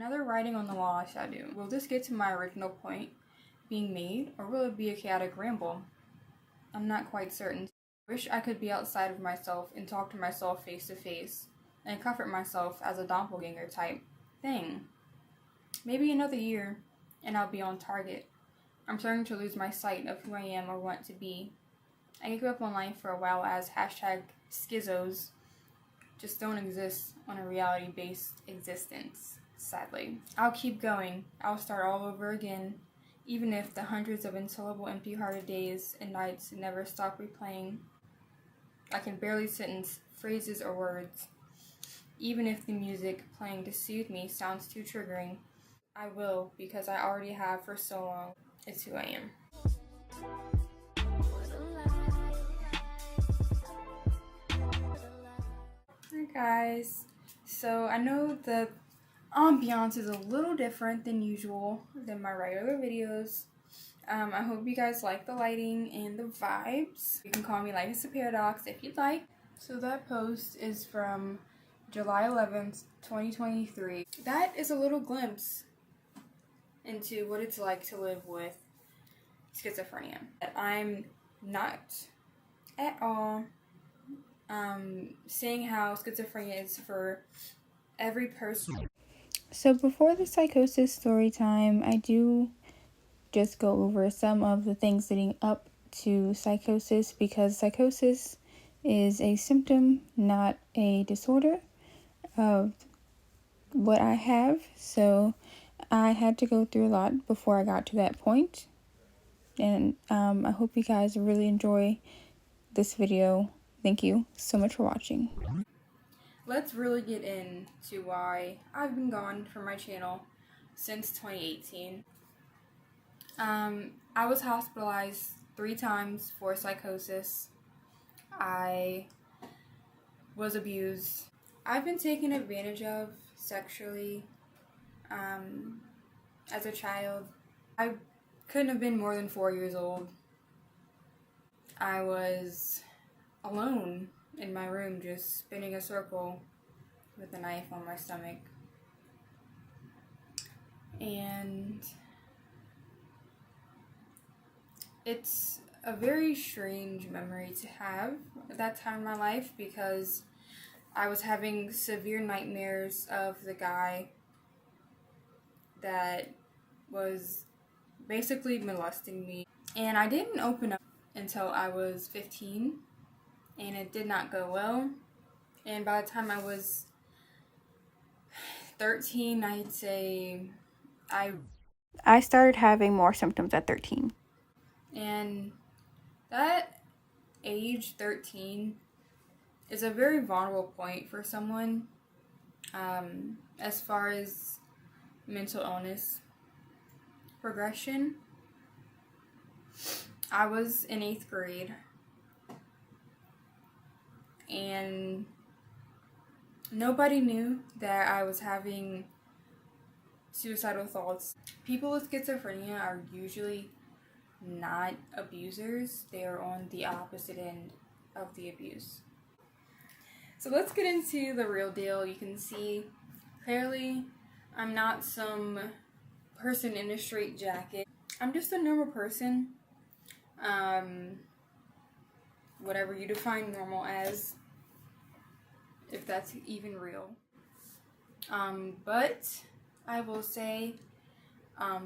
Another writing on the wall I shall do. Will this get to my original point being made, or will it be a chaotic ramble? I'm not quite certain. I wish I could be outside of myself and talk to myself face to face and comfort myself as a doppelganger type thing. Maybe another year and I'll be on target. I'm starting to lose my sight of who I am or want to be. I gave up on life for a while as #schizos just don't exist on a reality-based existence, sadly. I'll keep going. I'll start all over again, even if the hundreds of untellable empty-hearted days and nights never stop replaying. I can barely sentence phrases or words. Even if the music playing to soothe me sounds too triggering, I will, because I already have for so long. It's who I am. Hi guys. So I know the ambiance is a little different than usual than my regular videos. I hope you guys like the lighting and the vibes. You can call me Life is a Paradox if you'd like. So that post is from July 11th, 2023. That is a little glimpse into what it's like to live with schizophrenia. I'm not at all saying how schizophrenia is for every person. So before the psychosis story time, I do just go over some of the things leading up to psychosis, because psychosis is a symptom, not a disorder of what I have. So I had to go through a lot before I got to that point. And I hope you guys really enjoy this video. Thank you so much for watching. Let's really get into why I've been gone from my channel since 2018. I was hospitalized 3 times for psychosis. I was abused. I've been taken advantage of sexually as a child. I couldn't have been more than 4 years old. I was alone in my room just spinning a circle with a knife on my stomach. And it's a very strange memory to have at that time in my life, because I was having severe nightmares of the guy that was basically molesting me. And I didn't open up until I was 15, and it did not go well. And by the time I was 13, I'd say I started having more symptoms at 13. And that age, 13, is a very vulnerable point for someone as far as mental illness progression. I was in 8th grade, and nobody knew that I was having suicidal thoughts. People with schizophrenia are usually not abusers. They are on the opposite end of the abuse. So let's get into the real deal. You can see clearly I'm not some person in a straitjacket. I'm just a normal person. Whatever you define normal as, if that's even real. But I will say,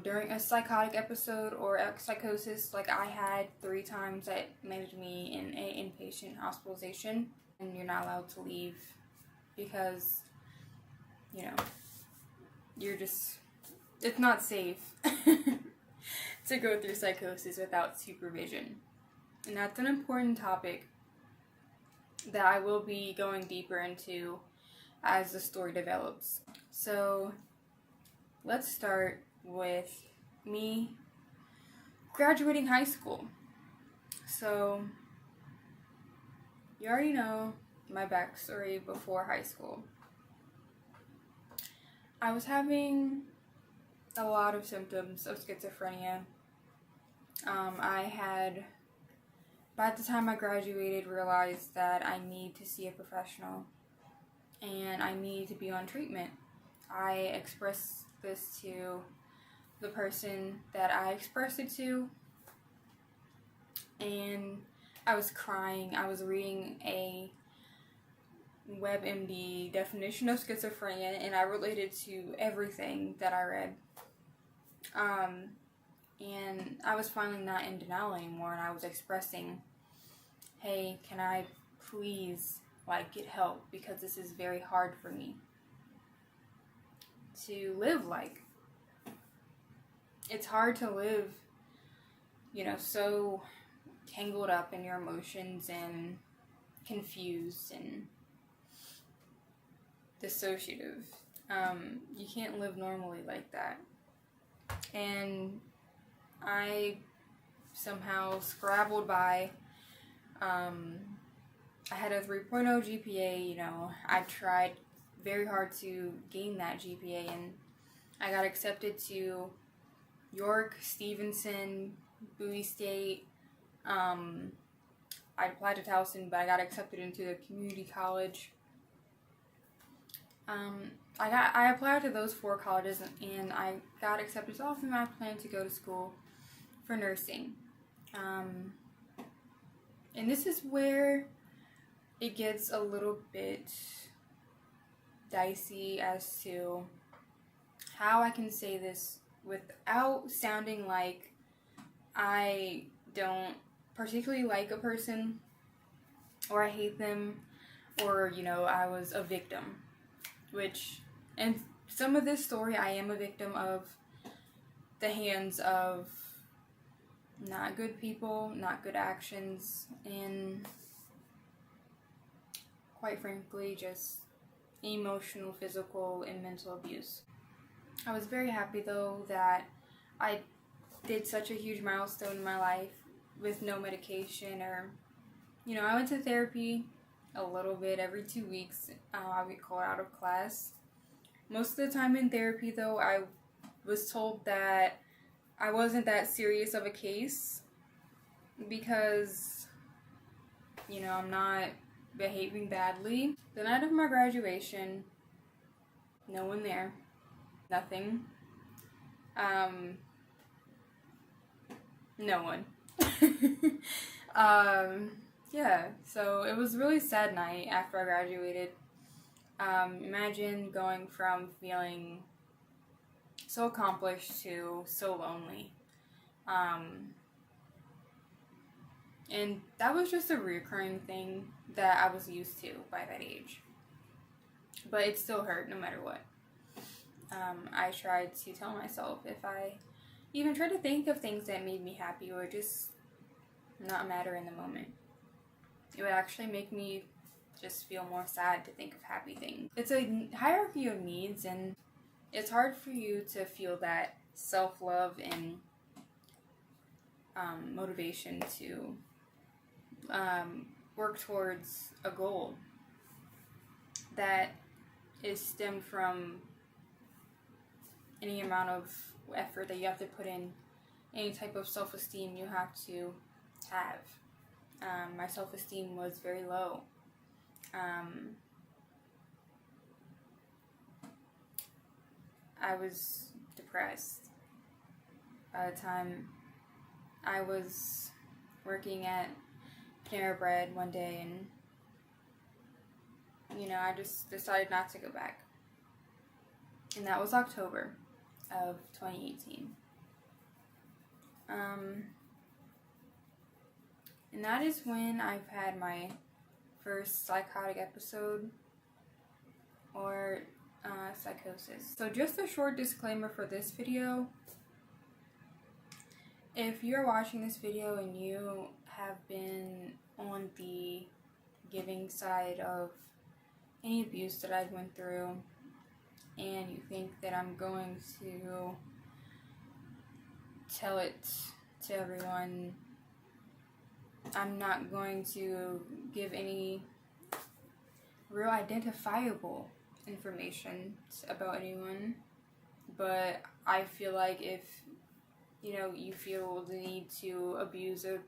during a psychotic episode or a psychosis like I had 3 times, that landed me in an inpatient hospitalization, and you're not allowed to leave because, you know, it's not safe to go through psychosis without supervision. And that's an important topic that I will be going deeper into as the story develops. So let's start with me graduating high school. So you already know my backstory before high school. I was having a lot of symptoms of schizophrenia. I had, by the time I graduated, realized that I need to see a professional and I need to be on treatment. I expressed this to the person that I expressed it to, and I was crying. I was reading a WebMD definition of schizophrenia, and I related to everything that I read. And I was finally not in denial anymore, and I was expressing, hey, can I please, get help, because this is very hard for me to live like. It's hard to live, so tangled up in your emotions and confused and dissociative. You can't live normally like that. And I somehow scrabbled by. I had a 3.0 GPA, I tried very hard to gain that GPA, and I got accepted to York, Stevenson, Bowie State. I applied to Towson, but I got accepted into the community college. I applied to those 4 colleges, and I got accepted to all of them. I planned to go to school for nursing. And this is where it gets a little bit dicey as to how I can say this without sounding like I don't particularly like a person, or I hate them, or, I was a victim. Which, in some of this story, I am a victim of the hands of not good people, not good actions, and quite frankly, just emotional, physical, and mental abuse. I was very happy, though, that I did such a huge milestone in my life with no medication, or, I went to therapy a little bit every 2 weeks. I would get called out of class. Most of the time in therapy, though, I was told that I wasn't that serious of a case because, I'm not behaving badly. The night of my graduation, no one there, nothing, no one. Yeah, so it was a really sad night after I graduated. Imagine going from feeling so accomplished to so lonely. And that was just a recurring thing that I was used to by that age. But it still hurt no matter what. I tried to tell myself, if I even tried to think of things that made me happy or just not matter in the moment, it would actually make me just feel more sad to think of happy things. It's a hierarchy of needs, and it's hard for you to feel that self-love and motivation to work towards a goal that is stemmed from any amount of effort that you have to put in, any type of self-esteem you have to have. My self-esteem was very low. I was depressed. By the time I was working at Panera Bread one day, and I just decided not to go back. And that was October of 2018. And that is when I've had my first psychotic episode, or psychosis. So just a short disclaimer for this video. If you're watching this video and you have been on the giving side of any abuse that I went through, and you think that I'm going to tell it to everyone, I'm not going to give any real identifiable information about anyone, but I feel like if you feel the need to abuse a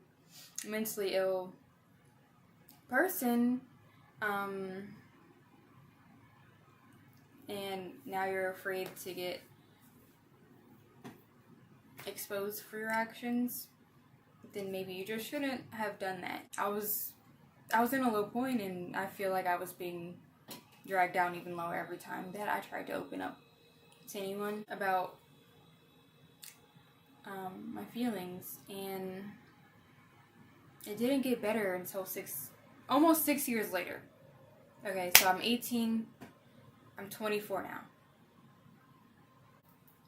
mentally ill person, and now you're afraid to get exposed for your actions, then maybe you just shouldn't have done that. I was in a low point, and I feel like I was being dragged down even lower every time that I tried to open up to anyone about my feelings, and it didn't get better until almost 6 years later. Okay, so I'm 18, I'm 24 now.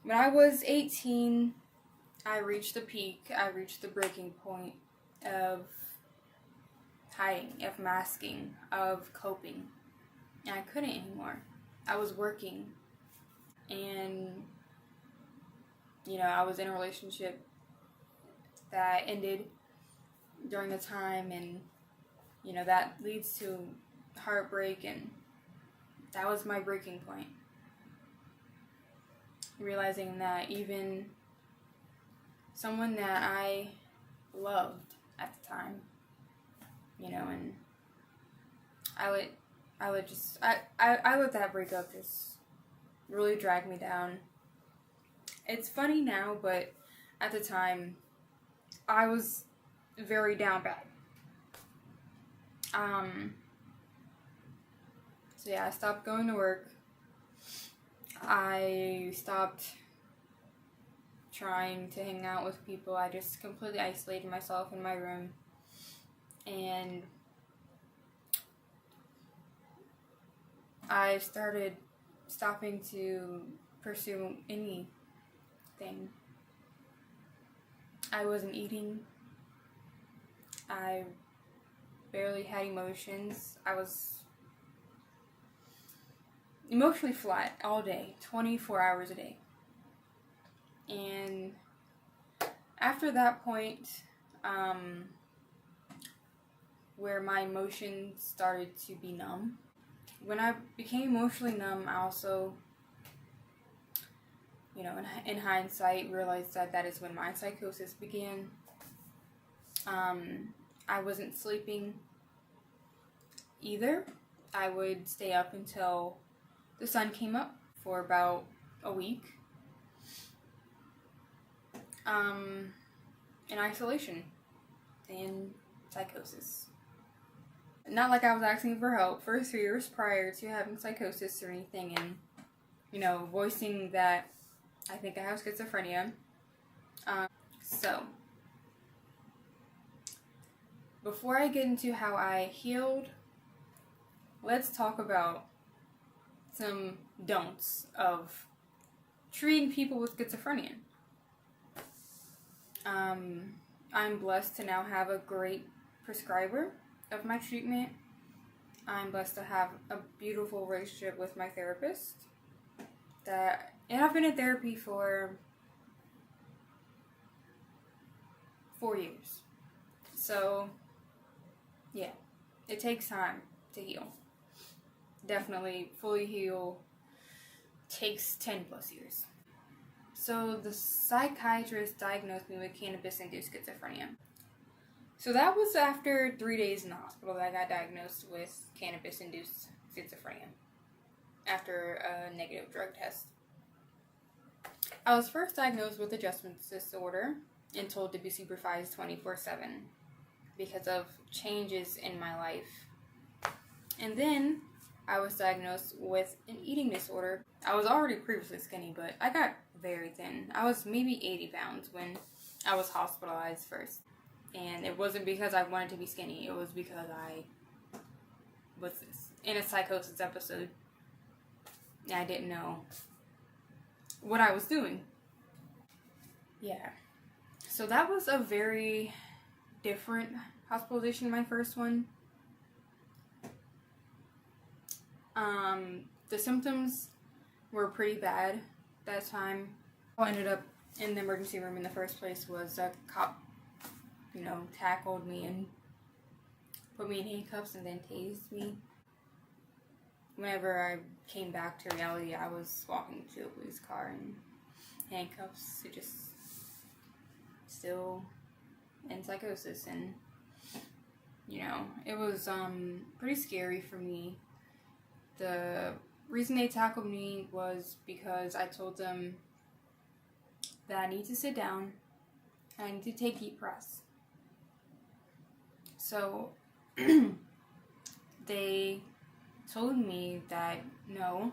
When I was 18, I reached the peak, I reached the breaking point of hiding, of masking, of coping. And I couldn't anymore. I was working, and I was in a relationship that ended during the time, and that leads to heartbreak, and that was my breaking point. Realizing that even someone that I loved at the time, and I let that breakup just really drag me down. It's funny now, but at the time, I was very down bad. So yeah, I stopped going to work. I stopped trying to hang out with people. I just completely isolated myself in my room. And I started stopping to pursue anything. I wasn't eating. I barely had emotions. I was emotionally flat all day, 24 hours a day. And after that point, where my emotions started to be numb, when I became emotionally numb, I also, in hindsight, realized that is when my psychosis began. I wasn't sleeping either. I would stay up until the sun came up for about a week. In isolation and psychosis. Not like I was asking for help for 3 years prior to having psychosis or anything, and voicing that I think I have schizophrenia. So before I get into how I healed, let's talk about some don'ts of treating people with schizophrenia. I'm blessed to now have a great prescriber of my treatment. I'm blessed to have a beautiful relationship with my therapist. And I've been in therapy for 4 years. So, yeah, it takes time to heal. Definitely fully heal takes 10 plus years. So the psychiatrist diagnosed me with cannabis-induced schizophrenia. So that was after 3 days in the hospital that I got diagnosed with cannabis-induced schizophrenia after a negative drug test. I was first diagnosed with adjustment disorder and told to be supervised 24/7 because of changes in my life. And then I was diagnosed with an eating disorder. I was already previously skinny, but I got very thin. I was maybe 80 pounds when I was hospitalized first. And it wasn't because I wanted to be skinny. It was because I was in a psychosis episode. And I didn't know what I was doing. Yeah. So that was a very different hospitalization, my first one. The symptoms were pretty bad that time. How I ended up in the emergency room in the first place was a cop, tackled me and put me in handcuffs and then tased me. Whenever I came back to reality, I was walking to a police car in handcuffs, just still in psychosis, and it was pretty scary for me. The reason they tackled me was because I told them that I need to sit down and I need to take deep breaths. So they told me that no,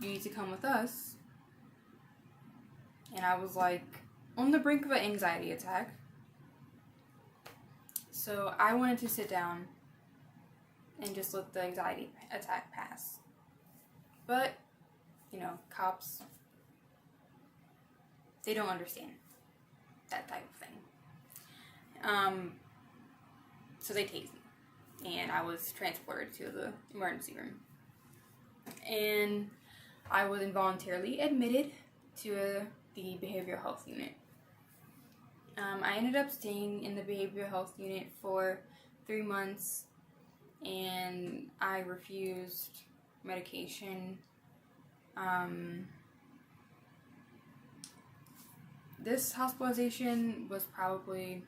you need to come with us. And I was like on the brink of an anxiety attack. So I wanted to sit down and just let the anxiety attack pass. But, you know, cops, they don't understand that type of thing. So they tased me, and I was transported to the emergency room. And I was involuntarily admitted to the behavioral health unit. I ended up staying in the behavioral health unit for 3 months, and I refused medication. This hospitalization was probably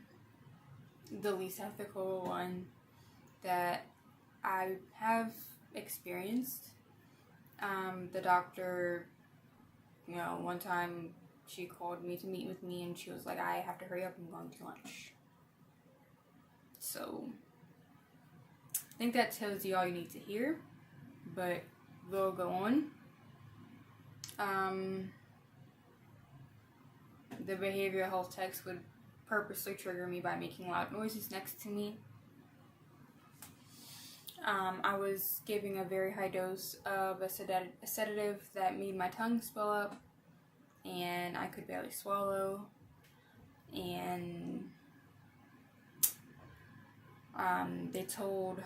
the least ethical one that I have experienced. The doctor, you know, one time she called me to meet with me and she was like, I have to hurry up, I'm going to lunch. So I think that tells you all you need to hear, but we'll go on. The behavioral health techs would purposely trigger me by making loud noises next to me. I was giving a very high dose of a sedative that made my tongue swell up, and I could barely swallow. And they told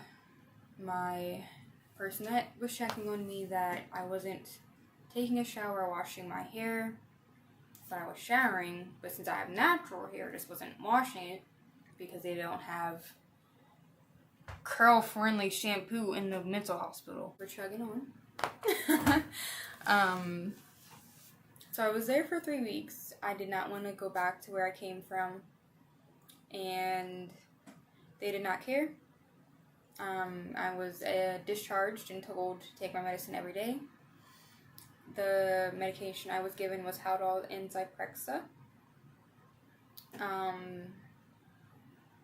my person that was checking on me that I wasn't taking a shower or washing my hair, but I was showering. But since I have natural hair, just wasn't washing it because they don't have curl-friendly shampoo in the mental hospital. We're chugging on. So I was there for 3 weeks. I did not want to go back to where I came from, and they did not care. I was discharged and told to take my medicine every day. The medication I was given was Haldol and Zyprexa.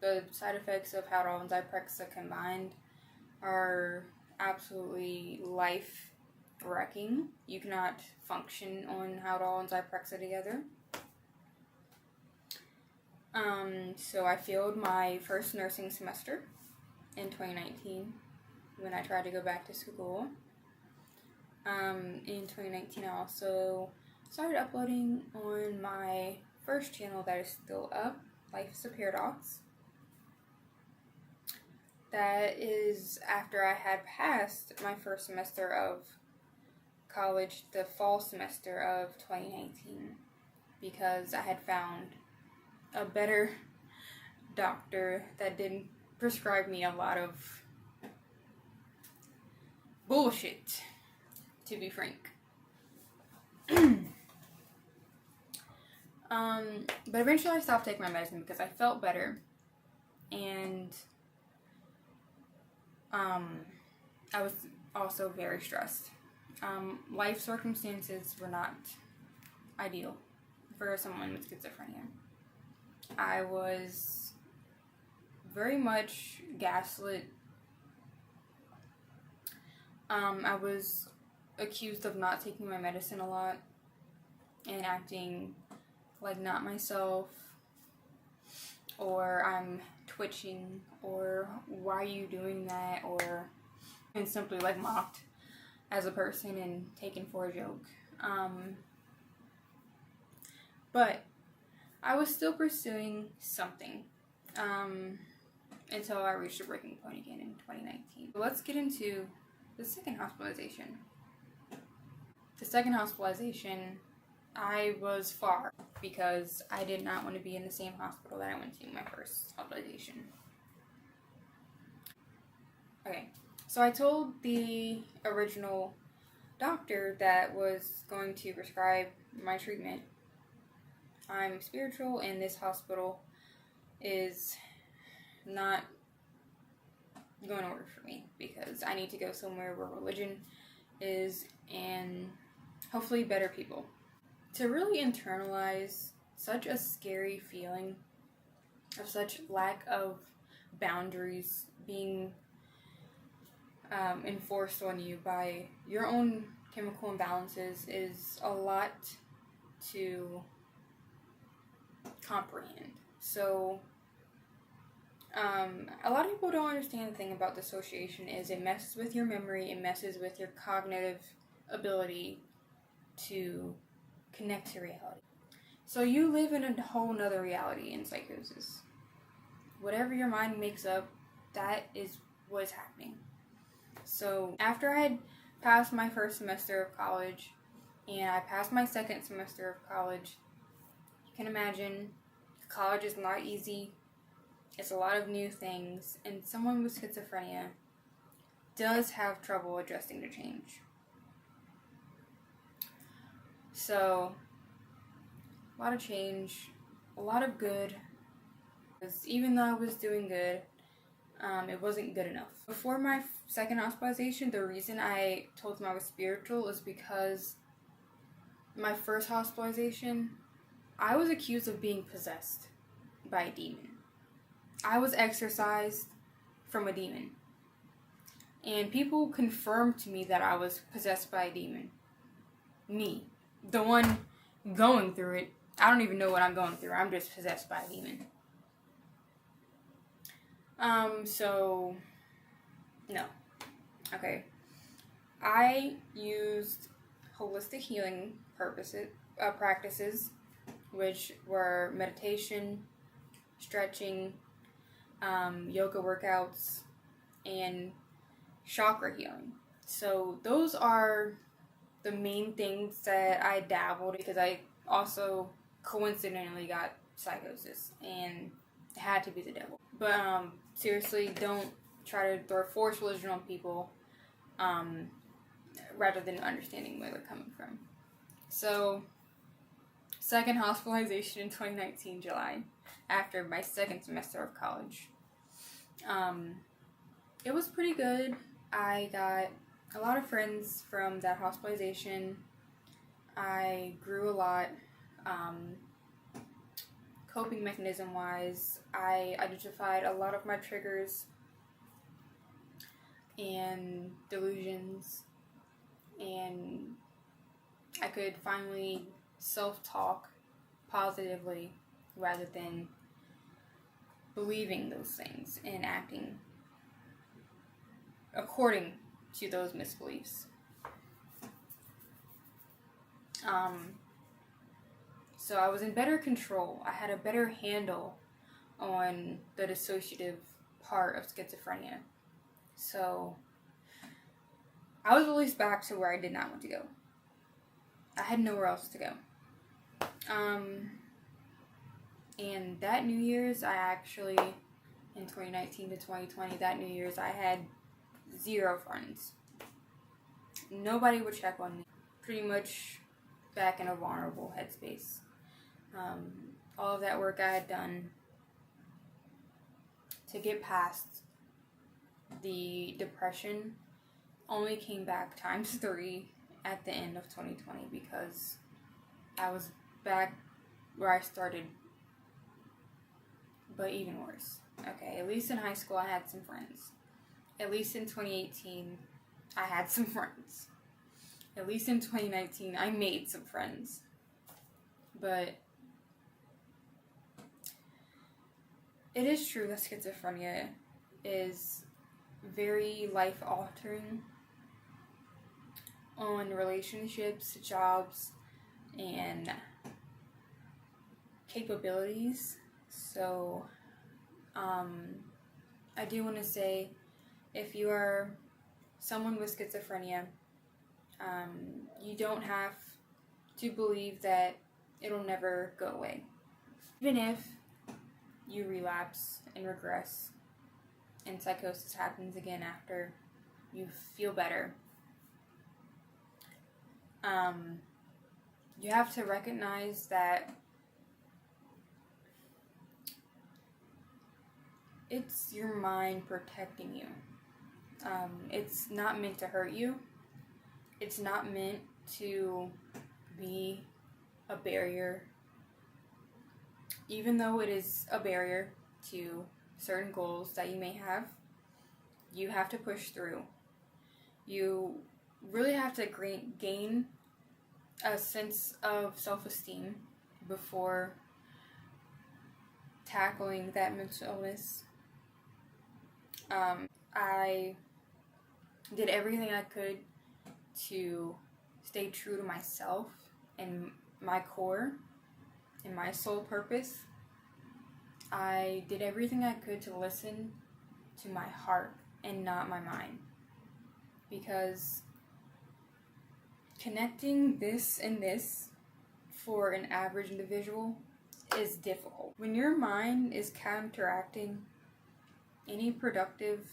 The side effects of Haldol and Zyprexa combined are absolutely life-wrecking. You cannot function on Haldol and Zyprexa together. So I failed my first nursing semester in 2019 when I tried to go back to school. In 2019, I also started uploading on my first channel that is still up, Life is a Paradox. That is after I had passed my first semester of college, the fall semester of 2019, because I had found a better doctor that didn't prescribe me a lot of bullshit, to be frank. But eventually I stopped taking my medicine because I felt better, and I was also very stressed. Life circumstances were not ideal for someone with schizophrenia. I was very much gaslit. I was accused of not taking my medicine a lot and acting like not myself, or I'm twitching, or why are you doing that, or and simply like mocked as a person and taken for a joke. But I was still pursuing something until I reached a breaking point again in 2019. Let's get into the second hospitalization. The second hospitalization, I was far because I did not want to be in the same hospital that I went to my first hospitalization. Okay, so I told the original doctor that was going to prescribe my treatment, I'm spiritual and this hospital is not going to work for me because I need to go somewhere where religion is and hopefully better people. to really internalize such a scary feeling of such lack of boundaries being enforced on you by your own chemical imbalances is a lot to comprehend. So, a lot of people don't understand the thing about dissociation is it messes with your memory, it messes with your cognitive ability to connect to reality. So you live in a whole nother reality in psychosis. Whatever your mind makes up, that is what's happening. So after I had passed my first semester of college and I passed my second semester of college, you can imagine college is not easy. It's a lot of new things, and someone with schizophrenia does have trouble adjusting to change. So, a lot of change, a lot of good. Because even though I was doing good, it wasn't good enough. Before my second hospitalization, the reason I told them I was spiritual is because my first hospitalization, I was accused of being possessed by a demon. I was exorcised from a demon. And people confirmed to me that I was possessed by a demon. Me. The one going through it. I don't even know what I'm going through. I'm just possessed by a demon. So, no. Okay. I used holistic healing practices, which were meditation, stretching, yoga workouts, and chakra healing. So those are the main things that I dabbled because I also coincidentally got psychosis and it had to be the devil. But seriously, don't try to throw force religion on people rather than understanding where they're coming from. So, second hospitalization in 2019 July after my second semester of college. It was pretty good. I got a lot of friends from that hospitalization. I grew a lot. Coping mechanism wise, I identified a lot of my triggers and delusions, and I could finally self-talk positively rather than believing those things and acting according to those misbeliefs. So I was in better control. I had a better handle on the dissociative part of schizophrenia. So I was released back to where I did not want to go. I had nowhere else to go. And that New Year's, I actually, in 2019 to 2020, that New Year's, I had 0 friends. Nobody would check on me. Pretty much back in a vulnerable headspace. All of that work I had done to get past the depression only came back times 3 at the end of 2020 because I was back where I started, but even worse. Okay, at least in high school I had some friends. At least in 2018 I had some friends. At least in 2019 I made some friends. But it is true that schizophrenia is very life-altering on relationships, jobs, and capabilities. So, I do want to say, if you are someone with schizophrenia, you don't have to believe that it'll never go away. Even if you relapse and regress and psychosis happens again after you feel better, you have to recognize that it's your mind protecting you. It's not meant to hurt you. It's not meant to be a barrier. Even though it is a barrier to certain goals that you may have, you have to push through. You really have to gain a sense of self-esteem before tackling that mental illness. I did everything I could to stay true to myself and my core and my sole purpose. I did everything I could to listen to my heart and not my mind, because connecting this and this for an average individual is difficult. When your mind is counteracting any productive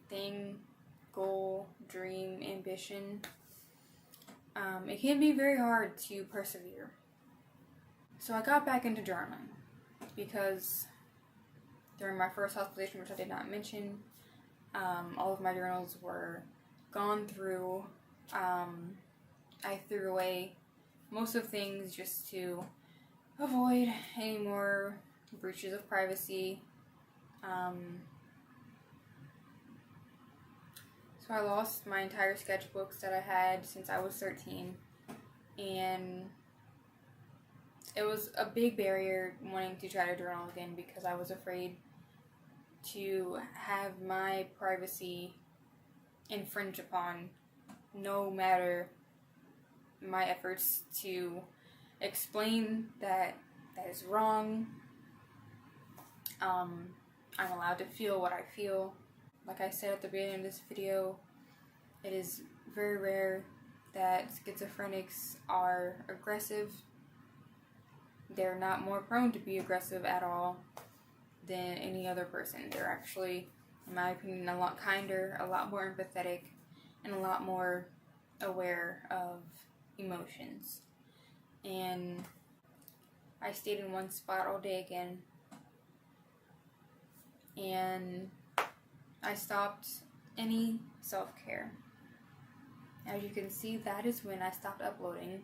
thing, goal, dream, ambition, it can be very hard to persevere. So I got back into journaling because during my first hospitalization, which I did not mention, all of my journals were gone through. I threw away most of things just to avoid any more breaches of privacy. So I lost my entire sketchbooks that I had since I was 13, and it was a big barrier wanting to try to journal again because I was afraid to have my privacy infringed upon, no matter my efforts to explain that that is wrong. I'm allowed to feel what I feel. Like I said at the beginning of this video, it is very rare that schizophrenics are aggressive. They're not more prone to be aggressive at all than any other person. They're actually, in my opinion, a lot kinder, a lot more empathetic, and a lot more aware of emotions. And I stayed in one spot all day again, and I stopped any self-care. As you can see, that is when I stopped uploading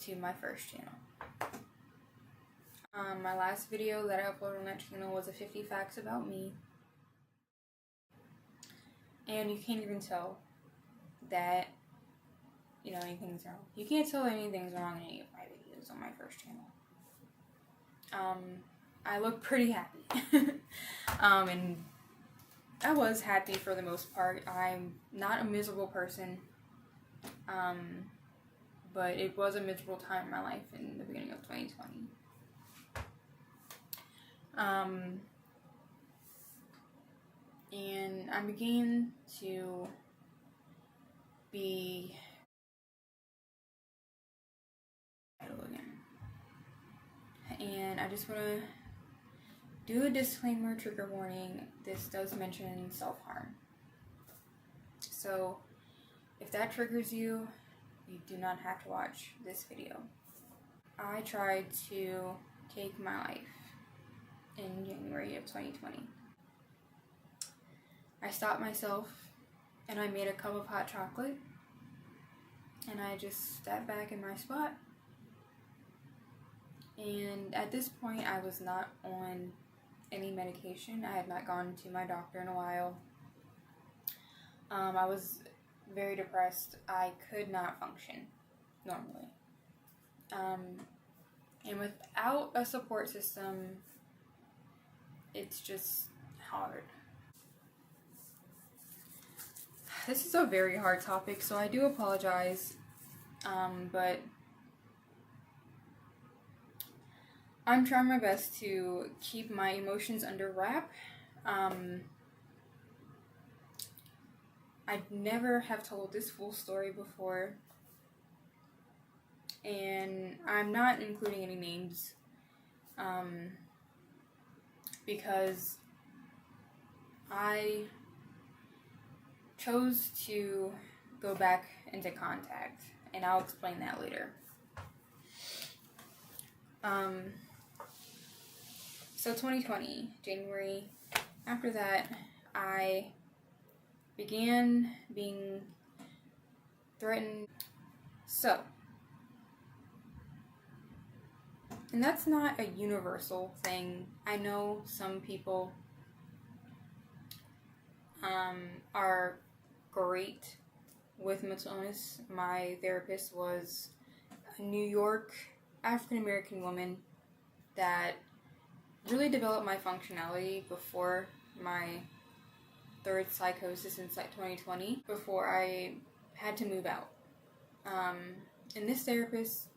to my first channel. My last video that I uploaded on that channel was a 50 facts about me. And you can't even tell that, anything's wrong. You can't tell anything's wrong in any of my videos on my first channel. I look pretty happy. And I was happy for the most part. I'm not a miserable person. But it was a miserable time in my life in the beginning of 2020. And I began to be again. And I just want to do a disclaimer, trigger warning. This does mention self-harm. So if that triggers you, you do not have to watch this video. I tried to take my life in January of 2020. I stopped myself and I made a cup of hot chocolate, and I just sat back in my spot. And at this point, I was not on any medication. I had not gone to my doctor in a while. I was very depressed. I could not function normally. And without a support system, it's just hard. This is a very hard topic, so I do apologize, but I'm trying my best to keep my emotions under wrap. I never have told this full story before, and I'm not including any names, because I chose to go back into contact, and I'll explain that later. So 2020, January, after that, I began being threatened. So, And that's not a universal thing. I know some people are great with mental illness. My therapist was a New York African American woman that really developed my functionality before my third psychosis in 2020, before I had to move out. And this therapist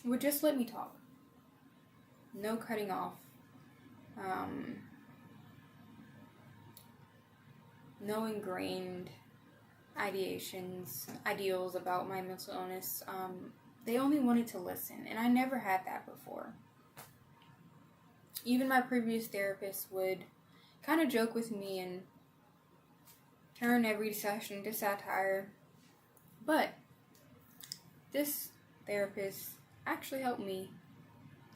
would just let me talk. No cutting off. No ingrained ideals about my mental illness. They only wanted to listen, and I never had that before. Even my previous therapist would kind of joke with me and turn every session to satire. But this therapist actually helped me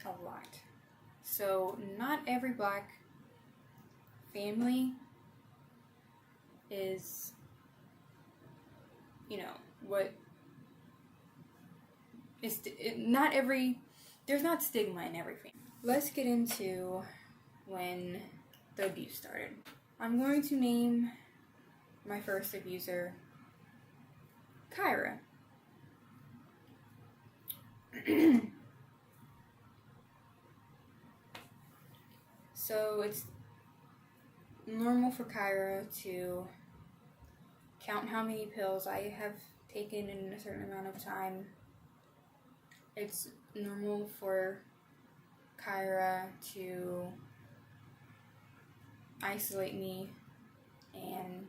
a lot. So not every Black family is, what is there's not stigma in every family. Let's get into when the abuse started. I'm going to name my first abuser Kyra. So it's normal for Kyra to count how many pills I have taken in a certain amount of time. It's normal for Kyra to isolate me and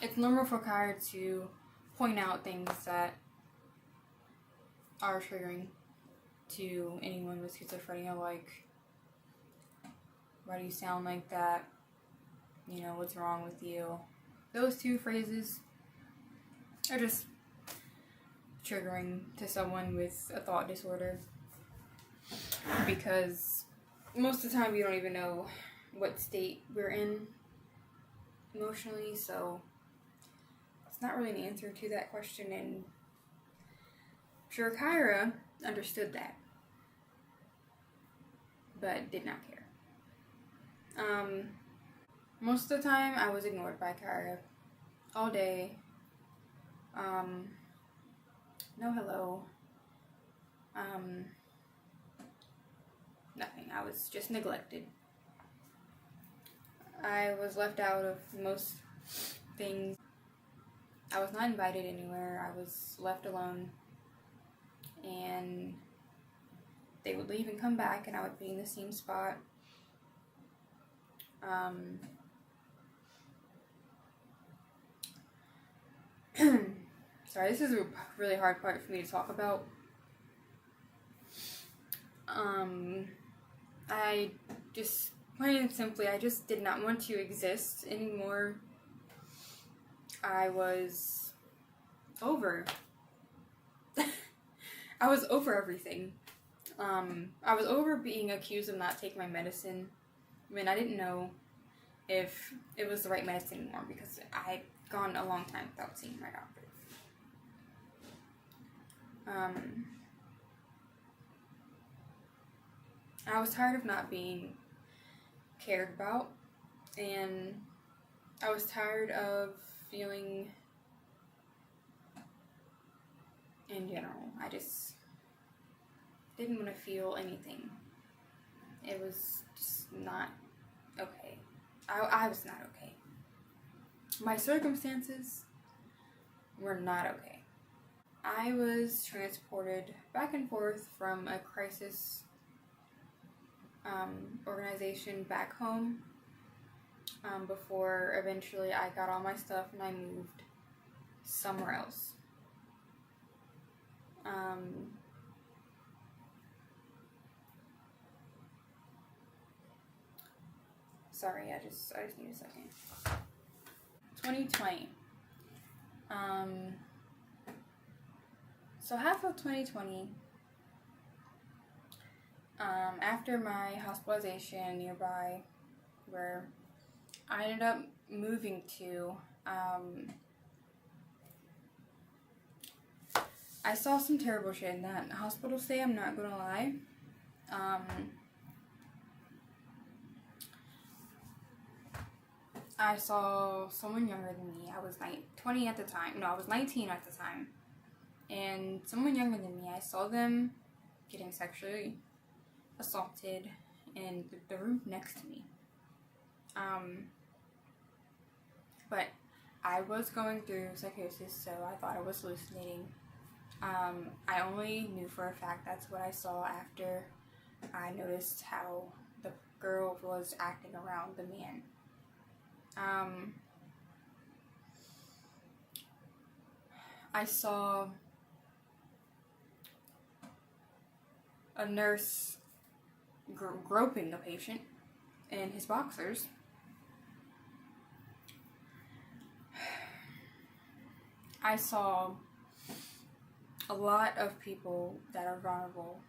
it's normal for Kyra to point out things that are triggering to anyone with schizophrenia, like, why do you sound like that? What's wrong with you? Those two phrases are just triggering to someone with a thought disorder, because most of the time we don't even know what state we're in emotionally, so it's not really an answer to that question, and I'm sure Kyra understood that, but did not care. Most of the time I was ignored by Kyra all day. No hello. Nothing. I was just neglected. I was left out of most things. I was not invited anywhere. I was left alone. And they would leave and come back, and I would be in the same spot. Sorry, this is a really hard part for me to talk about. I just, plain and simply, I just did not want to exist anymore. I was over. I was over everything. I was over being accused of not taking my medicine when I didn't know if it was the right medicine anymore, because I had gone a long time without seeing my doctor. I was tired of not being cared about, and I was tired of feeling, in general, I just didn't want to feel anything. It was just not okay. I was not okay. My circumstances were not okay. I was transported back and forth from a crisis organization back home before eventually I got all my stuff and I moved somewhere else. Sorry, I just need a second. 2020. So half of 2020, after my hospitalization nearby, where I ended up moving to, I saw some terrible shit in that hospital stay, I'm not gonna lie. I saw someone younger than me. I was 20 at the time. No, I was 19 at the time. And someone younger than me, I saw them getting sexually assaulted in the room next to me. But I was going through psychosis, so I thought I was hallucinating. I only knew for a fact that's what I saw after I noticed how the girl was acting around the man. I saw a nurse groping a patient in his boxers. I saw a lot of people that are vulnerable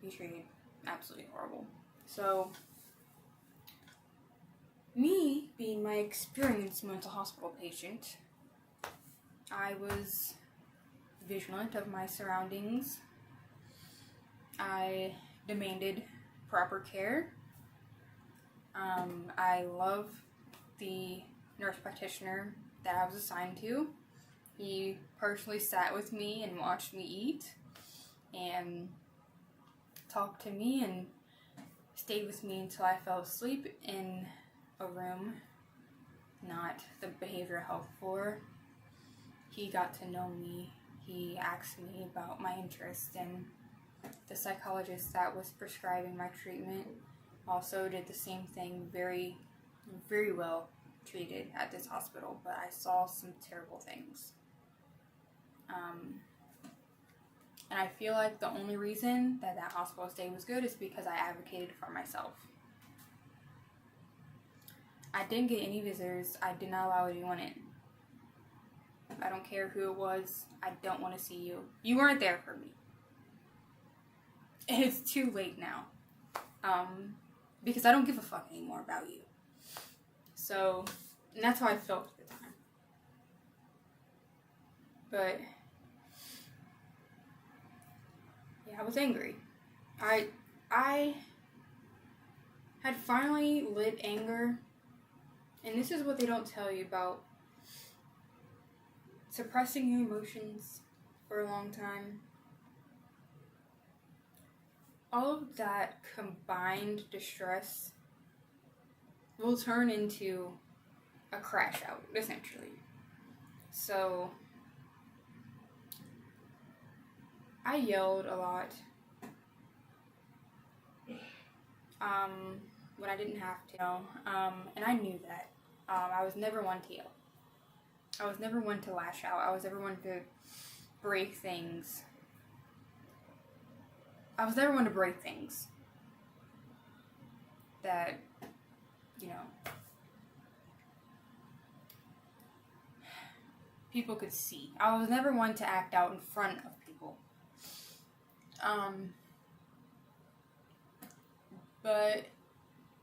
be treated absolutely horrible. So, me being my experienced mental hospital patient, I was vigilant of my surroundings. I demanded proper care. I love the nurse practitioner that I was assigned to. He personally sat with me and watched me eat and talked to me and stayed with me until I fell asleep in a room, not the behavioral health floor. He got to know me. He asked me about my interests, and the psychologist that was prescribing my treatment also did the same thing. Very, very well treated at this hospital, but I saw some terrible things. And I feel like the only reason that hospital stay was good is because I advocated for myself. I didn't get any visitors. I did not allow anyone in. I don't care who it was. I don't want to see you. You weren't there for me. It's too late now. Because I don't give a fuck anymore about you. So, and that's how I felt at the time. But, yeah, I was angry. I had finally lit anger. And this is what they don't tell you about suppressing your emotions for a long time. All of that combined distress will turn into a crash out, essentially. So, I yelled a lot. When I didn't have to, and I knew that. I was never one to yell. I was never one to lash out. I was never one to break things. I was never one to break things that, people could see. I was never one to act out in front of people. But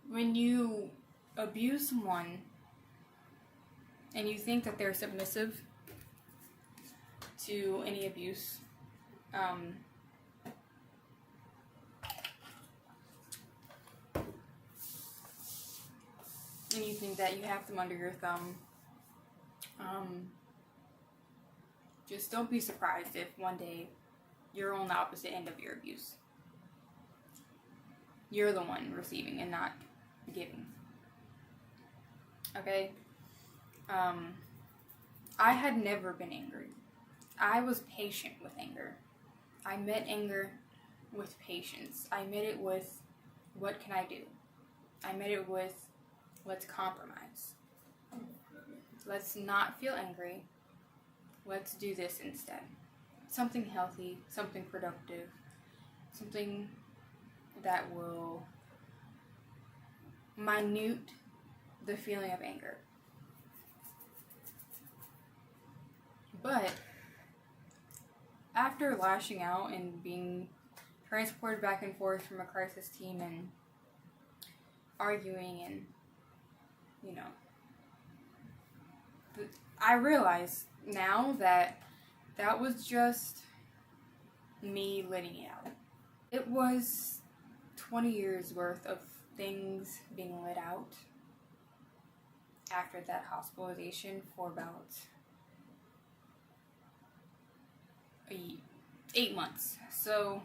when you abuse someone and you think that they're submissive to any abuse, and you think that you have them under your thumb, just don't be surprised if one day you're on the opposite end of your abuse. You're the one receiving and not giving. Okay? I had never been angry. I was patient with anger. I met anger with patience. I met it with, what can I do? I met it with, let's compromise. Let's not feel angry. Let's do this instead. Something healthy, something productive, something that will minute the feeling of anger. But after lashing out and being transported back and forth from a crisis team and arguing and, I realized now that that was just me letting it out. It was 20 years worth of things being let out after that hospitalization for about 8 months. So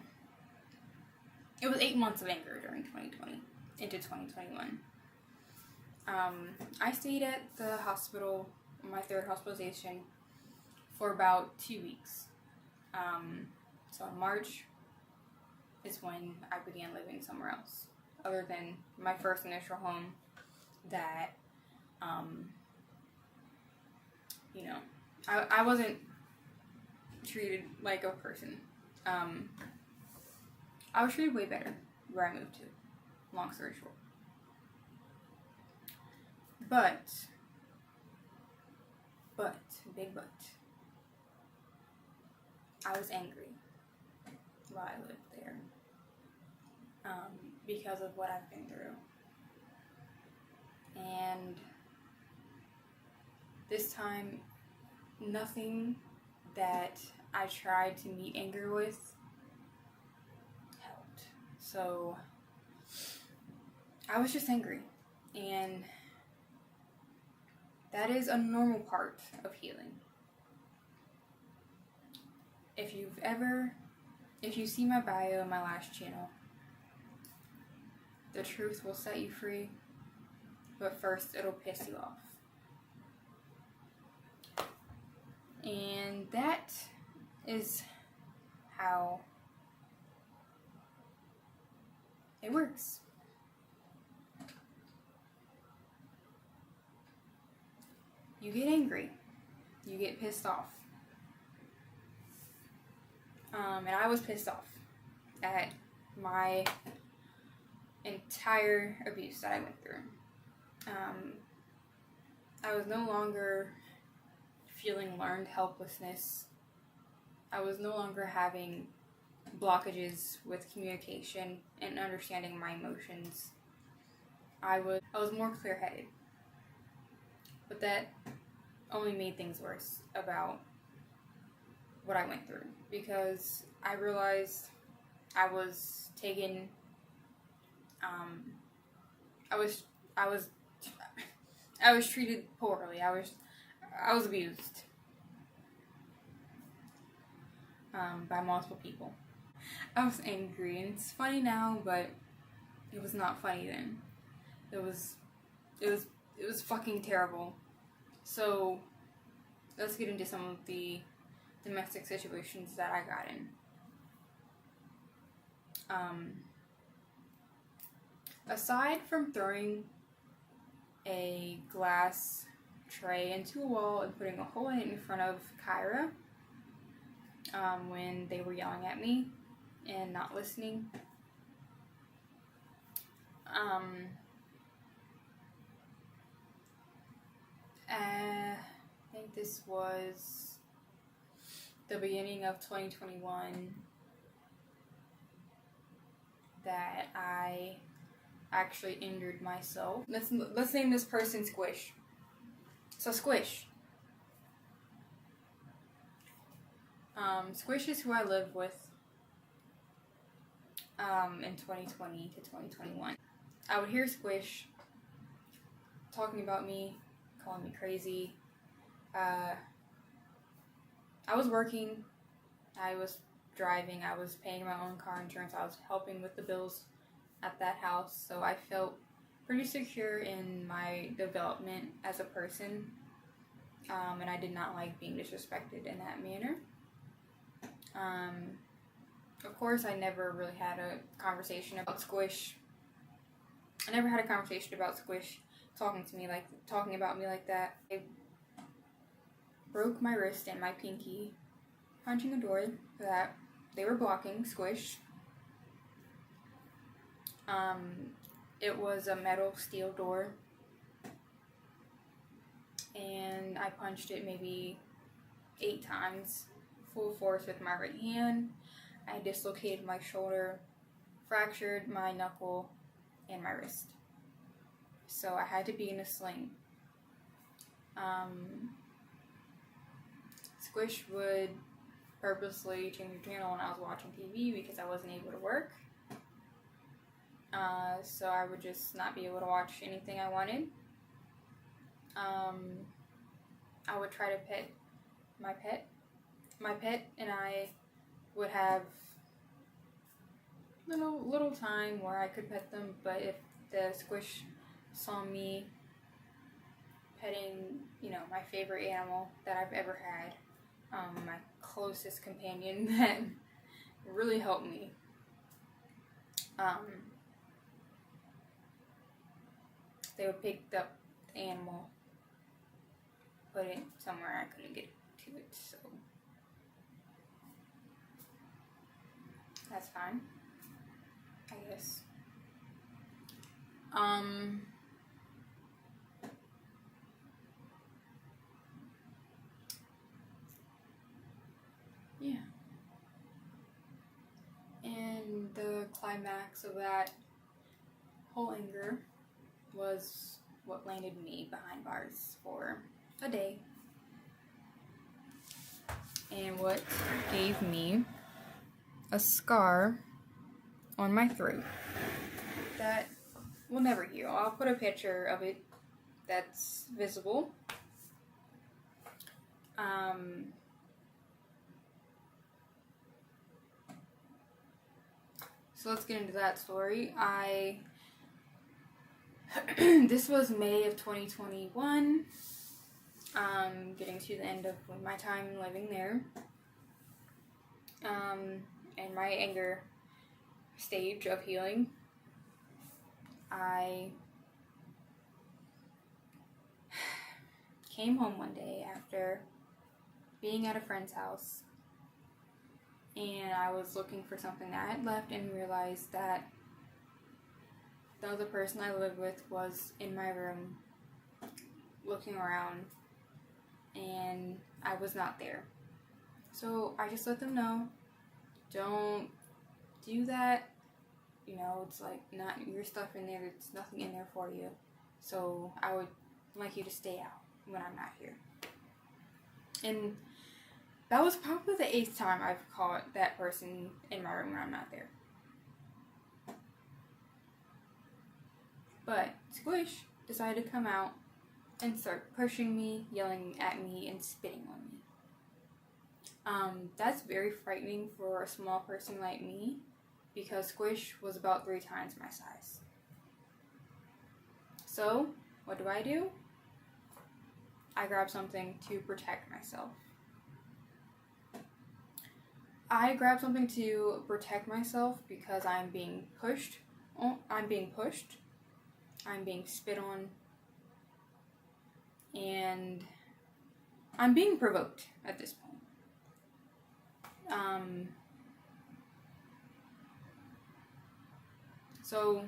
it was 8 months of anger during 2020 into 2021. I stayed at the hospital, my third hospitalization, for about 2 weeks. So in March is when I began living somewhere else, other than my first initial home that, you know, I wasn't treated like a person. I was treated way better where I moved to, long story short. But, big but, I was angry while I lived there, because of what I've been through. And this time, nothing that I tried to meet anger with helped. So I was just angry, and that is a normal part of healing. If you see my bio in my last channel, the truth will set you free, but first it'll piss you off. And that is how it works. You get angry. You get pissed off. And I was pissed off at my entire abuse that I went through. I was no longer feeling learned helplessness. I was no longer having blockages with communication and understanding my emotions. I was more clear-headed. But that only made things worse about what I went through, because I realized I was taken, I was treated poorly. I was abused by multiple people. I was angry, and it's funny now, but it was not funny then. It was fucking terrible. So let's get into some of the domestic situations that I got in. Aside from throwing a glass tray into a wall and putting a hole in it in front of Kyra, when they were yelling at me and not listening, I think this was the beginning of 2021 that I actually injured myself. Let's name this person Squish. So Squish. Squish is who I lived with in 2020 to 2021. I would hear Squish talking about me, calling me crazy. I was working, I was driving, I was paying my own car insurance, I was helping with the bills at that house, so I felt pretty secure in my development as a person, and I did not like being disrespected in that manner. Of course, I never really had a conversation about Squish. I never had a conversation about Squish talking about me like that. I broke my wrist and my pinky punching a door that they were blocking, Squish. It was a metal steel door, and I punched it maybe 8 times, full force with my right hand. I dislocated my shoulder, fractured my knuckle, and my wrist. So I had to be in a sling. Squish would purposely change the channel when I was watching TV because I wasn't able to work. So I would just not be able to watch anything I wanted. I would try to pet my pet. My pet and I would have little time where I could pet them, but if the Squish saw me petting, my favorite animal that I've ever had, my closest companion that really helped me, they would pick up the animal, put it somewhere I couldn't get to it, so that's fine, I guess. Yeah. And the climax of that whole anger was what landed me behind bars for a day. And what gave me a scar on my throat that will never heal. I'll put a picture of it that's visible. So let's get into that story. This was May of 2021. Getting to the end of my time living there. And my anger stage of healing. I came home one day after being at a friend's house, and I was looking for something that I had left and realized that the other person I lived with was in my room looking around, and I was not there. So I just let them know, don't do that. It's like not your stuff in there. There's nothing in there for you. So I would like you to stay out when I'm not here. And that was probably the 8th time I've caught that person in my room when I'm not there. But Squish decided to come out and start pushing me, yelling at me, and spitting on me. That's very frightening for a small person like me, because Squish was about 3 times my size. So, what do? I grab something to protect myself. I grab something to protect myself because I'm being pushed. I'm being spit on, and I'm being provoked at this point. So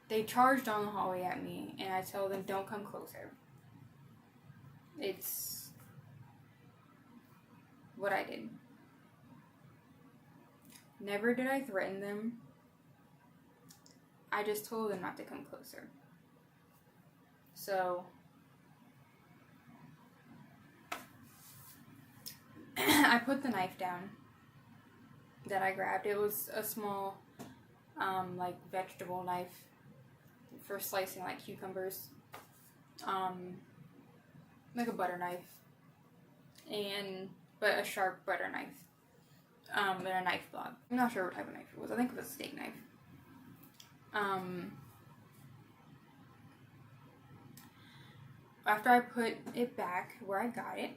they charge down the hallway at me, and I tell them, don't come closer. It's what I did. Never did I threaten them. I just told them not to come closer. So I put the knife down that I grabbed. It was a small, vegetable knife for slicing, cucumbers. Like a butter knife. But a sharp butter knife. And a knife block. I'm not sure what type of knife it was. I think it was a steak knife. After I put it back where I got it,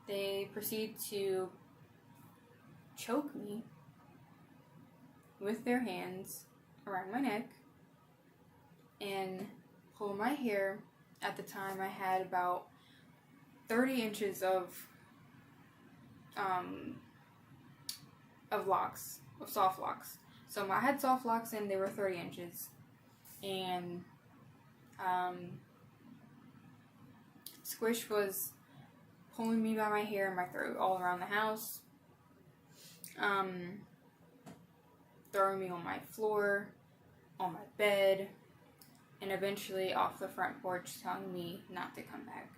they proceed to choke me with their hands around my neck and pull my hair. At the time, I had about 30 inches of locks, of soft locks. So I had soft locks and they were 30 inches. And Squish was pulling me by my hair and my throat all around the house. Throwing me on my floor, on my bed, and eventually off the front porch telling me not to come back.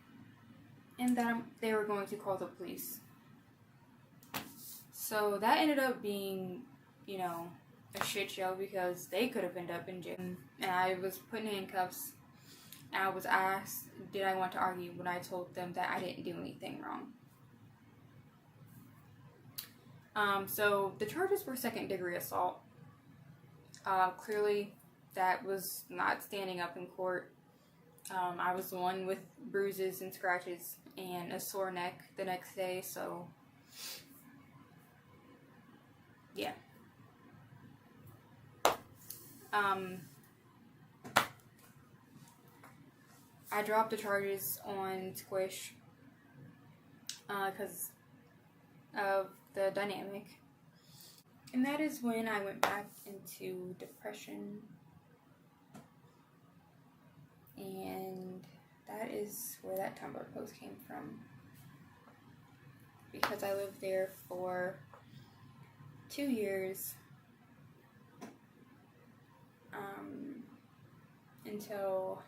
and that they were going to call the police. So that ended up being, you know, a shit show because they could have ended up in jail. And I was put in handcuffs. And I was asked, did I want to argue, when I told them that I didn't do anything wrong. So the charges were second-degree assault. Clearly, that was not standing up in court. I was the one with bruises and scratches and a sore neck the next day, so yeah. I dropped the charges on Squish because of the dynamic. And that is when I went back into depression. And that is where that Tumblr post came from. Because I lived there for 2 years. Until,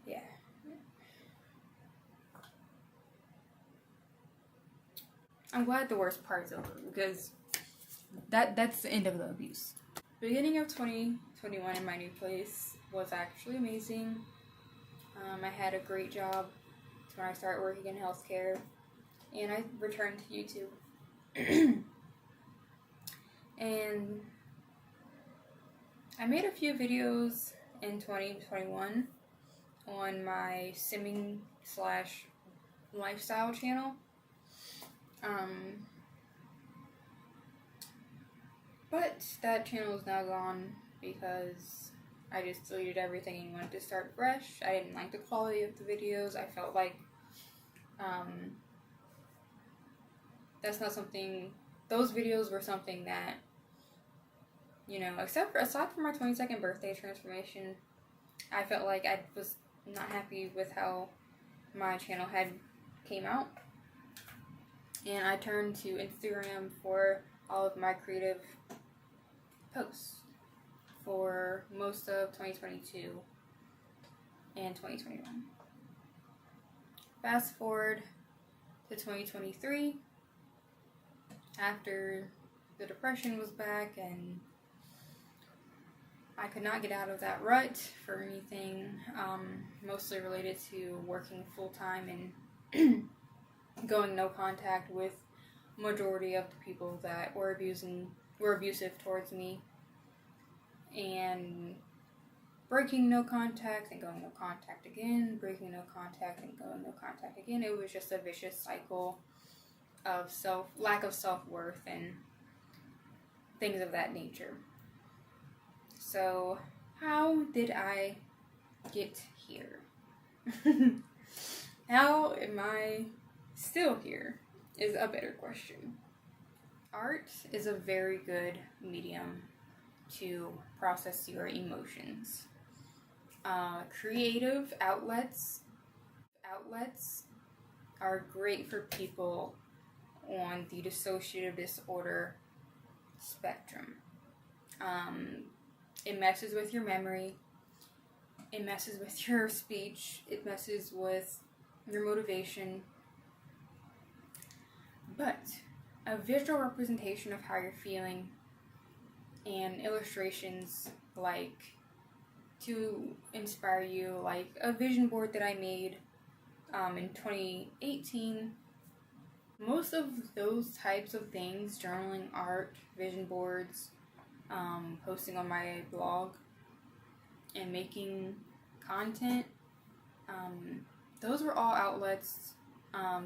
yeah. I'm glad the worst part's over because that's the end of the abuse. Beginning of 2021 in my new place was actually amazing. I had a great job when I started working in healthcare, and I returned to YouTube. And I made a few videos in 2021 on my simming / lifestyle channel. But that channel is now gone because I just deleted everything and wanted to start fresh. I didn't like the quality of the videos. I felt like that's not something, those videos were something that, you know, aside from my 22nd birthday transformation, I felt like I was not happy with how my channel had came out. And I turned to Instagram for all of my creative posts for most of 2022 and 2021. Fast forward to 2023, after the depression was back and I could not get out of that rut for anything, mostly related to working full-time and going no contact with majority of the people that were abusive towards me, and breaking no contact and going no contact again, breaking no contact and going no contact again. It was just a vicious cycle of lack of self-worth and things of that nature. So how did I get here? How am I still here is a better question. Art is a very good medium to process your emotions. Creative outlets are great for people on the dissociative disorder spectrum. It messes with your memory, it messes with your speech, it messes with your motivation, but a visual representation of how you're feeling and illustrations like to inspire you, like a vision board that I made in 2018. Most of those types of things, journaling, art, vision boards, posting on my blog, and making content, those were all outlets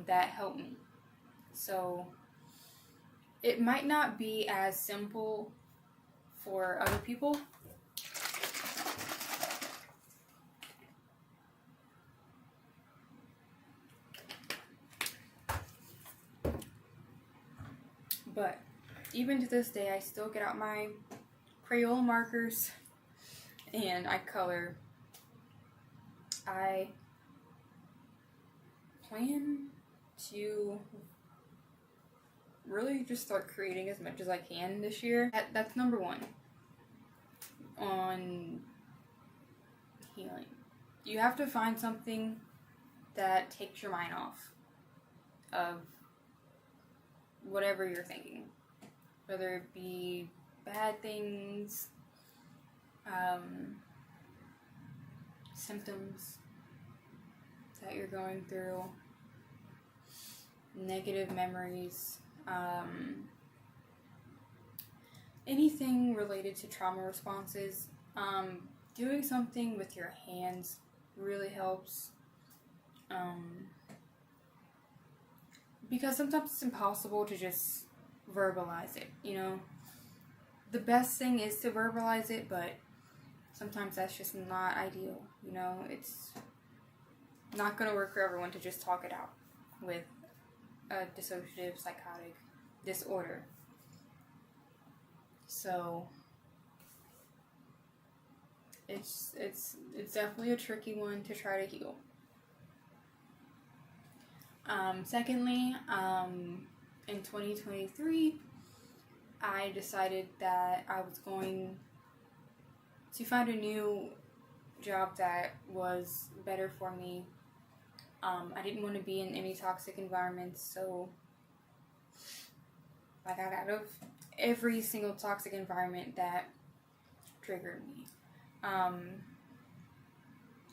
that helped me. So it might not be as simple for other people, but even to this day, I still get out my Crayola markers and I color. I plan to really just start creating as much as I can this year. That's number one on healing. You have to find something that takes your mind off of whatever you're thinking, whether it be bad things, symptoms that you're going through, negative memories, anything related to trauma responses. Doing something with your hands really helps, because sometimes it's impossible to just verbalize it, you know. The best thing is to verbalize it, but sometimes that's just not ideal, you know. It's not going to work for everyone to just talk it out with a dissociative psychotic disorder. So it's definitely a tricky one to try to heal. Secondly, in 2023, I decided that I was going to find a new job that was better for me. I didn't want to be in any toxic environments, so I got out of every single toxic environment that triggered me. And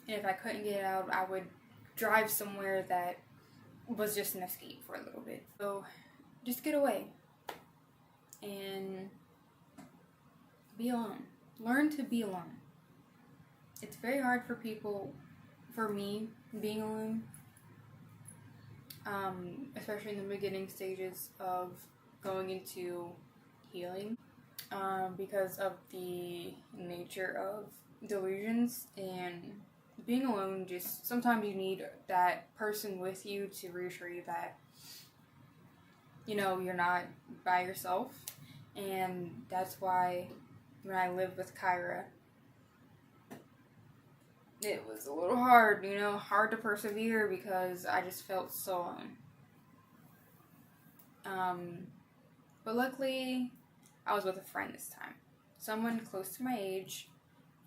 if I couldn't get out, I would drive somewhere that was just an escape for a little bit. So just get away and be alone. Learn to be alone. It's very hard for people, for me, being alone, especially in the beginning stages of going into healing, because of the nature of delusions, and being alone, just sometimes you need that person with you to reassure you that, you know, you're not by yourself. And that's why when I lived with Kyra, it was a little hard, you know, hard to persevere because I just felt so alone. But luckily, I was with a friend this time. Someone close to my age,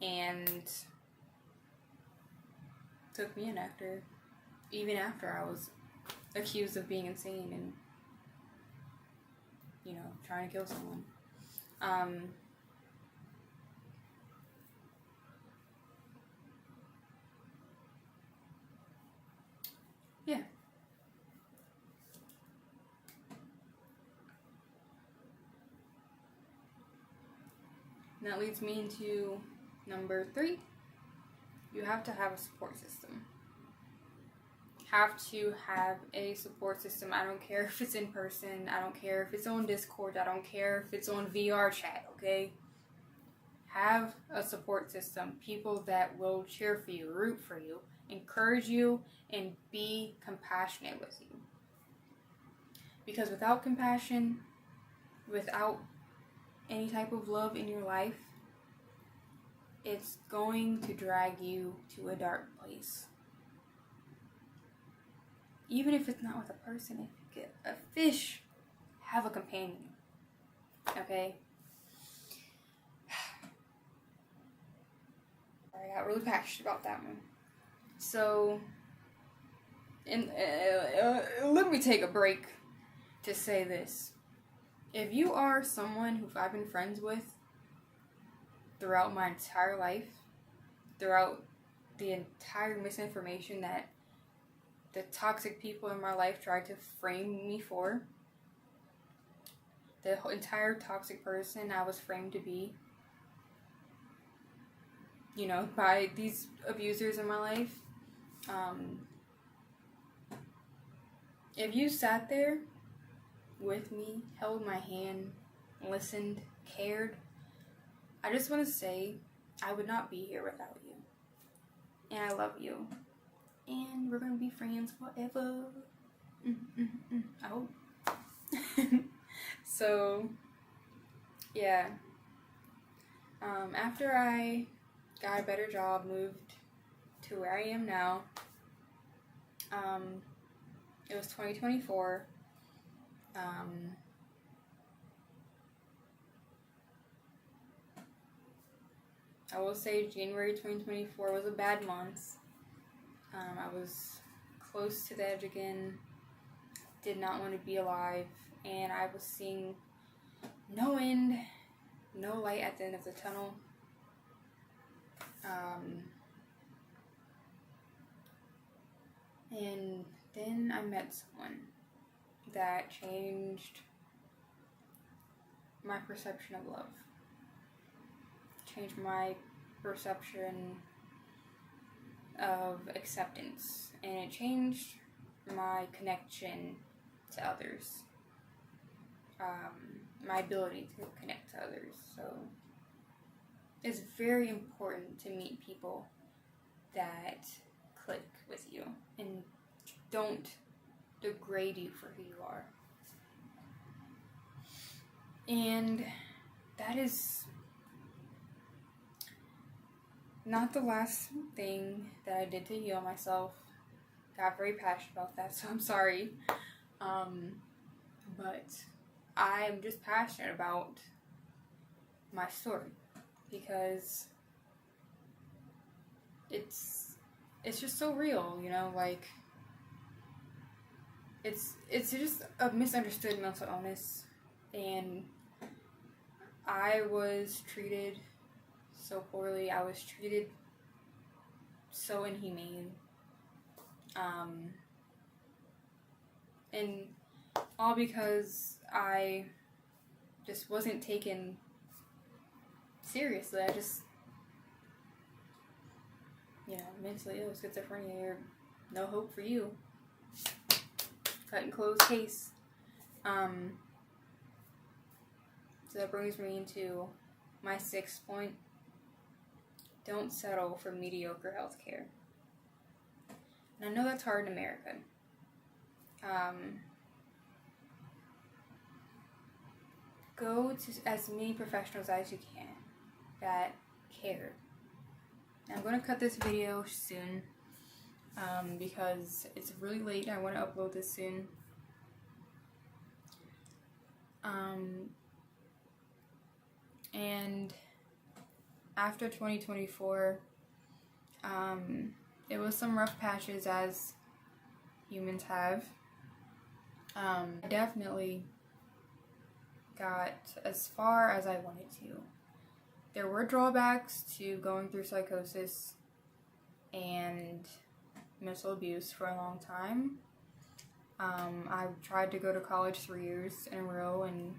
and took me in even after I was accused of being insane and, you know, trying to kill someone. Yeah. And that leads me into number 3. You have to have a support system. Have to have a support system. I don't care if it's in person. I don't care if it's on Discord. I don't care if it's on VR chat, okay? Have a support system. People that will cheer for you, root for you, encourage you, and be compassionate with you. Because without compassion, without any type of love in your life, it's going to drag you to a dark place. Even if it's not with a person, if you get a fish, have a companion. Okay? I got really passionate about that one. So, let me take a break to say this. If you are someone who I've been friends with throughout my entire life, throughout the entire misinformation that the toxic people in my life tried to frame me for, the entire toxic person I was framed to be, you know, by these abusers in my life, if you sat there with me, held my hand, listened, cared, I just want to say I would not be here without you. And I love you. And we're going to be friends forever. I hope. So, yeah. After I got a better job, moved to where I am now, it was 2024. I will say January 2024 was a bad month. I was close to the edge again, did not want to be alive, and I was seeing no end, no light at the end of the tunnel. And then I met someone that changed my perception of love, changed my perception of acceptance, and it changed my connection to others, my ability to connect to others. So it's very important to meet people that click with you and don't degrade you for who you are. And that is not the last thing that I did to heal myself. Got very passionate about that, so I'm sorry. But I'm just passionate about my story because it's just so real, you know, like it's just a misunderstood mental illness, and I was treated so poorly. I was treated so inhumane, and all because I just wasn't taken seriously. I just, you know, mentally ill, schizophrenia, no hope for you. Cut and close case. So that brings me into my 6th point. Don't settle for mediocre healthcare. And I know that's hard in America. Go to as many professionals as you can that care. I'm going to cut this video soon because it's really late. I want to upload this soon. And after 2024, it was some rough patches, as humans have. I definitely got as far as I wanted to. There were drawbacks to going through psychosis and mental abuse for a long time. I tried to go to college 3 years in a row, and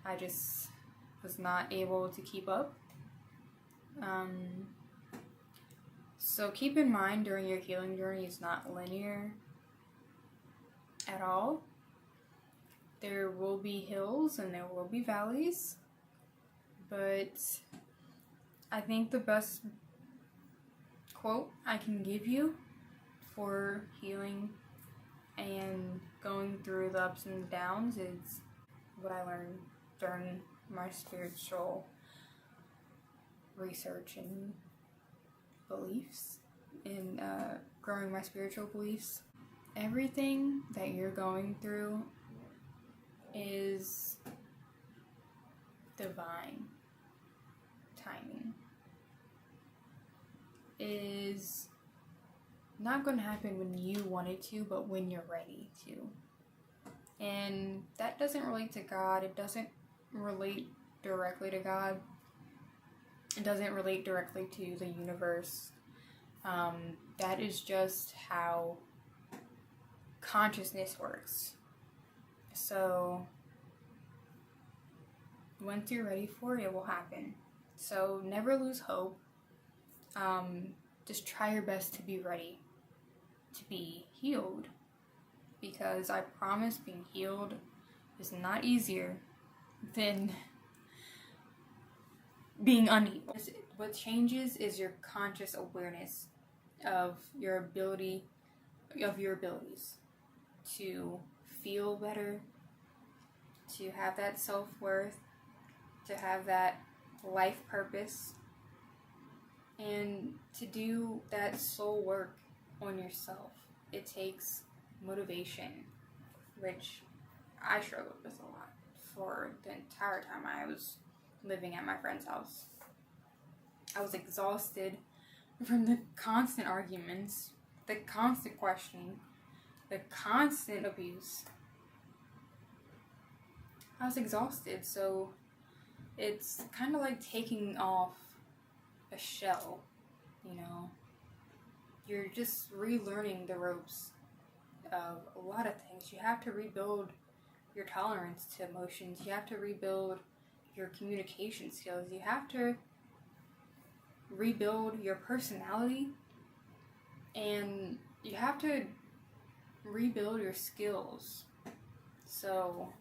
I just was not able to keep up. So keep in mind, during your healing journey, it's not linear at all. There will be hills and there will be valleys, but I think the best quote I can give you for healing and going through the ups and downs is what I learned during my spiritual research and beliefs, in growing my spiritual beliefs. Everything that you're going through is divine timing. It is not going to happen when you want it to, but when you're ready to. And that doesn't relate to God. It doesn't relate directly to God. It doesn't relate directly to the universe. That is just how consciousness works. So once you're ready for it, it will happen. So never lose hope. Just try your best to be ready to be healed, because I promise being healed is not easier than being unhealed. What changes is your conscious awareness of your abilities to feel better, to have that self-worth, to have that life purpose, and to do that soul work on yourself. It takes motivation, which I struggled with a lot for the entire time I was living at my friend's house. I was exhausted from the constant arguments the constant questioning, the constant abuse. I was exhausted, so it's kind of like taking off a shell, you know. You're just relearning the ropes of a lot of things. You have to rebuild your tolerance to emotions. You have to rebuild your communication skills. You have to rebuild your personality, and you have to rebuild your skills. So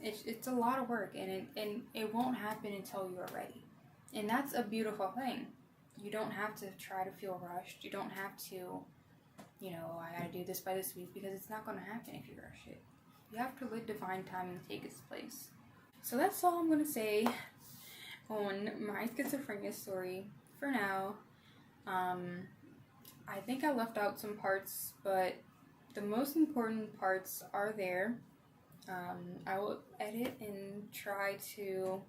it's a lot of work, and it won't happen until you are ready. And that's a beautiful thing. You don't have to try to feel rushed. You don't have to, you know, I gotta do this by this week, because it's not gonna happen if you rush it. You have to let divine timing take its place. So that's all I'm gonna say on my schizophrenia story for now. I think I left out some parts, but the most important parts are there. I will edit and try to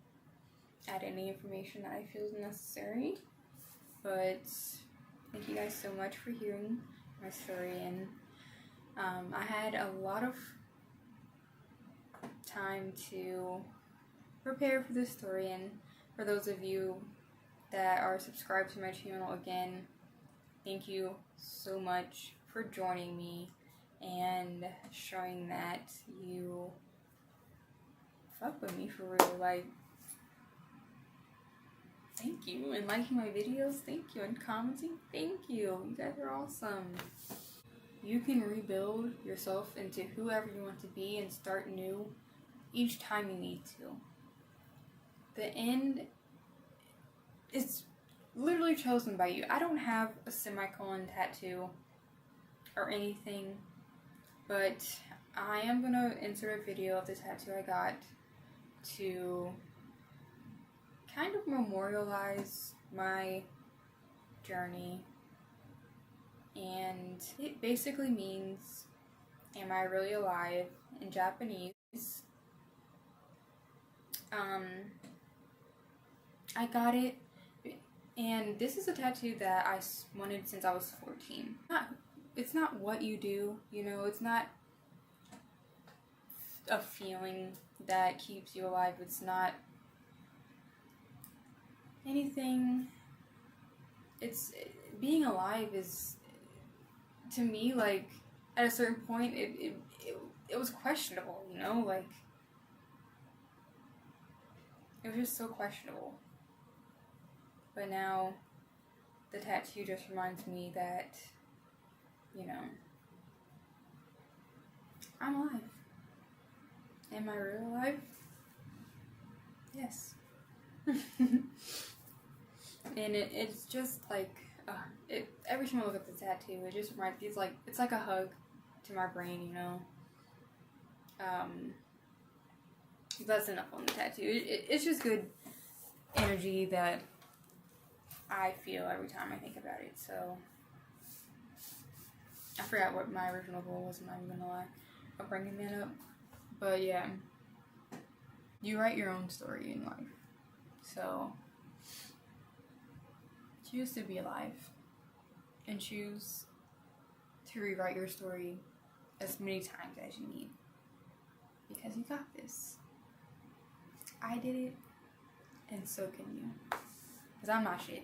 add any information that I feel is necessary. But thank you guys so much for hearing my story, and I had a lot of time to prepare for this story. And for those of you that are subscribed to my channel, again, thank you so much for joining me and showing that you fuck with me for real. Like, thank you. And liking my videos, thank you. And commenting, thank you. You guys are awesome. You can rebuild yourself into whoever you want to be and start new each time you need to. The end is literally chosen by you. I don't have a semicolon tattoo or anything, but I am gonna insert a video of the tattoo I got to kind of memorialize my journey. And it basically means, am I really alive, in Japanese. I got it, and this is a tattoo that I wanted since I was 14. It's not what you do, you know, it's not a feeling that keeps you alive. It's not anything. Being alive is, to me, like, at a certain point, it was questionable, you know, like, it was just so questionable. But now, the tattoo just reminds me that, you know, I'm alive. Am I really alive? Yes. And it's just like, every time I look at the tattoo, it just reminds me, it's like a hug to my brain, you know. That's enough on the tattoo. It's just good energy that I feel every time I think about it. So I forgot what my original goal was, I'm not even gonna lie, of bringing that up. But yeah, you write your own story in life. So choose to be alive, and choose to rewrite your story as many times as you need, because you got this. I did it, and so can you, because I'm not shit.